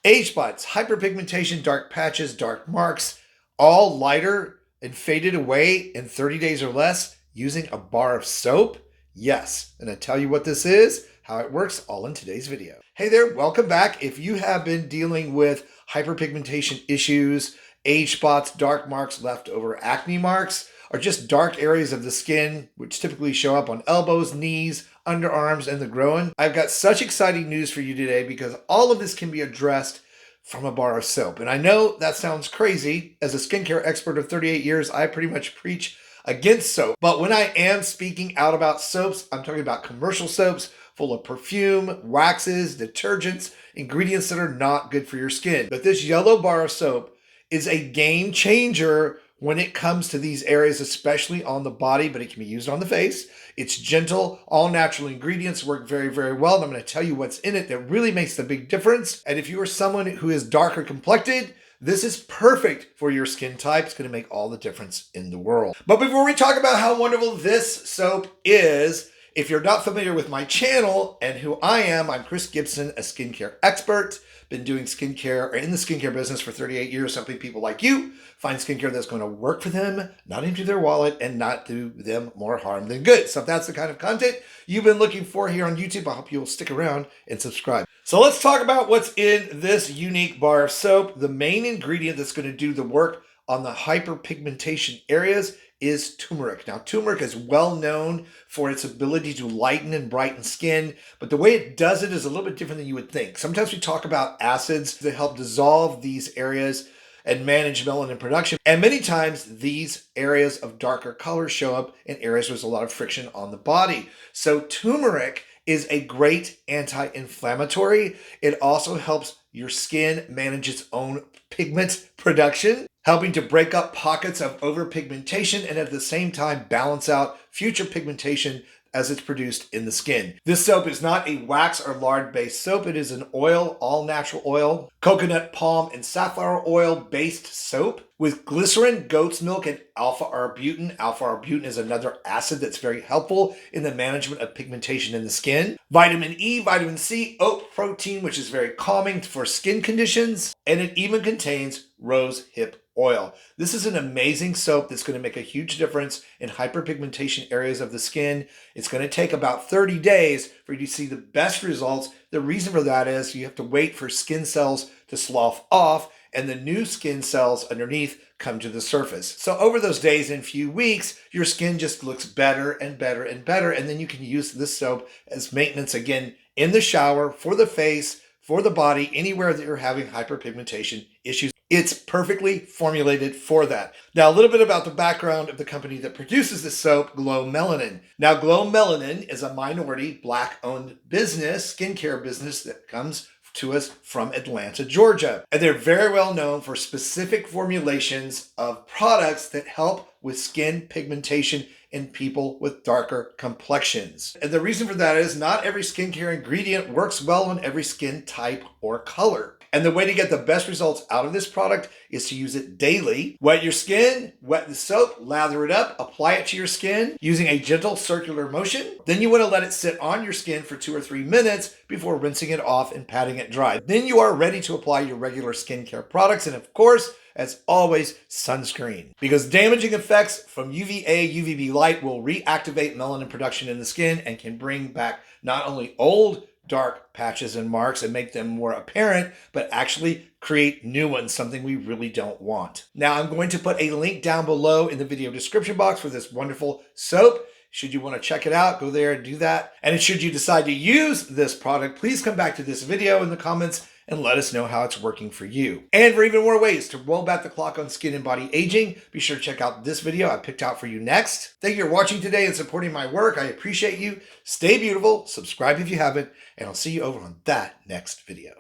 age spots, hyperpigmentation, dark patches, dark marks, all lighter and faded away in 30 days or less using a bar of soap? Yes, and I tell you what this is, how it works, all in today's video. Hey there, welcome back. If you have been dealing with hyperpigmentation issues, age spots, dark marks, leftover acne marks, or just dark areas of the skin, which typically show up on elbows, knees, underarms, and the groin, I've got such exciting news for you today because all of this can be addressed from a bar of soap. And I know that sounds crazy. As a skincare expert of 38 years, I pretty much preach against soap. But when I am speaking out about soaps, I'm talking about commercial soaps full of perfume, waxes, detergents, ingredients that are not good for your skin. But this yellow bar of soap is a game changer when it comes to these areas, especially on the body, but it can be used on the face. It's gentle, all natural ingredients, work very, very well. And I'm going to tell you what's in it that really makes the big difference. And if you are someone who is darker complected, this is perfect for your skin type. It's going to make all the difference in the world. But before we talk about how wonderful this soap is, if you're not familiar with my channel and who I am, I'm Chris Gibson, a skincare expert. Been doing skincare or in the skincare business for 38 years, helping people like you find skincare that's going to work for them, not empty their wallet, and not do them more harm than good. So if that's the kind of content you've been looking for here on YouTube, I hope you'll stick around and subscribe. So let's talk about what's in this unique bar of soap. The main ingredient that's going to do the work on the hyperpigmentation areas is turmeric. Now, turmeric is well known for its ability to lighten and brighten skin, but the way it does it is a little bit different than you would think. Sometimes we talk about acids that help dissolve these areas and manage melanin production. And many times these areas of darker color show up in areas where there's a lot of friction on the body. So turmeric is a great anti-inflammatory. It also helps your skin manage its own pigment production, helping to break up pockets of overpigmentation and at the same time balance out future pigmentation as it's produced in the skin. This soap is not a wax or lard-based soap. It is an oil, all natural oil, coconut, palm, and safflower oil-based soap with glycerin, goat's milk, and alpha-arbutin. Alpha-arbutin is another acid that's very helpful in the management of pigmentation in the skin. Vitamin E, vitamin C, oat protein, which is very calming for skin conditions, and it even contains rose hip oil. This is an amazing soap that's going to make a huge difference in hyperpigmentation areas of the skin. It's going to take about 30 days for you to see the best results. The reason for that is you have to wait for skin cells to slough off and the new skin cells underneath come to the surface. So over those days and few weeks, your skin just looks better and better and better. And then you can use this soap as maintenance again in the shower, for the face, for the body, anywhere that you're having hyperpigmentation issues. It's perfectly formulated for that. Now, a little bit about the background of the company that produces this soap, Glow Melanin. Now, Glow Melanin is a minority Black-owned business, skincare business that comes to us from Atlanta, Georgia. And they're very well known for specific formulations of products that help with skin pigmentation in people with darker complexions. And the reason for that is not every skincare ingredient works well on every skin type or color. And the way to get the best results out of this product is to use it daily. Wet your skin, wet the soap, lather it up, apply it to your skin using a gentle circular motion. Then you want to let it sit on your skin for 2 or 3 minutes before rinsing it off and patting it dry. Then you are ready to apply your regular skincare products. And of course, as always, sunscreen. Because damaging effects from UVA, UVB light will reactivate melanin production in the skin and can bring back not only old, dark patches and marks and make them more apparent, but actually create new ones, something we really don't want. Now, I'm going to put a link down below in the video description box for this wonderful soap. Should you want to check it out, go there and do that. And should you decide to use this product, please come back to this video in the comments and let us know how it's working for you. And for even more ways to roll back the clock on skin and body aging, be sure to check out this video I picked out for you next. Thank you for watching today and supporting my work. I appreciate you. Stay beautiful, subscribe if you haven't, and I'll see you over on that next video.